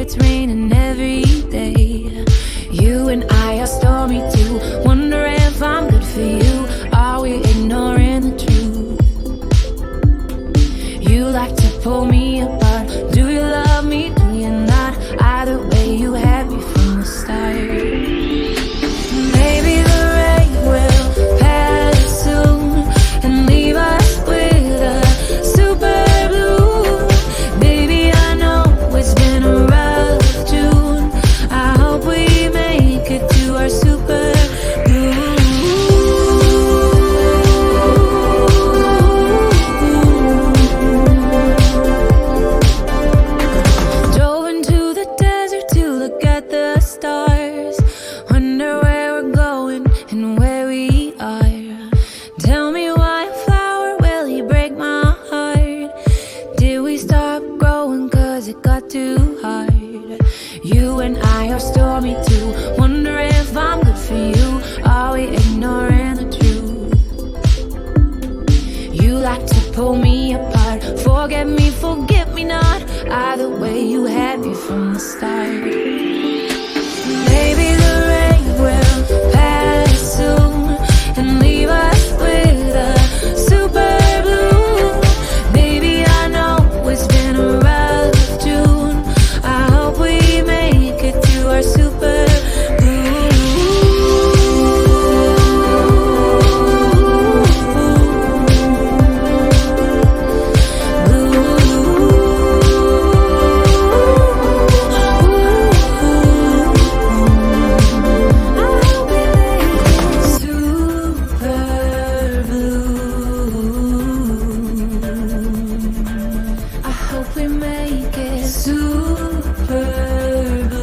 it's raining every day. You and I are stormy too. Wonder if I'm good for you. Are we ignoring the truth? You like to pull me apart. Do you love me? Do you not? Either way, you had me from the start. Maybe the rain will pass soon and leave us with a super blue. Baby, I know it's been a rough June. I hope we make it to our super blue. Drove into the desert to look at the stars. Wonder where we're going and where we are. Tell me why a flower will he break my heart? Did we stop growing cause it got too hard? You and I are stormy too. Wonder if I'm good for you. Are we ignoring the truth? You like to pull me apart. Forget me, forget me not. Either way, you had me from the start. Maybe the rain will pass soon and leave us with a super blue. Baby, I know it's been a rough June. I hope we make it to our super blue. I hope we make it super blue.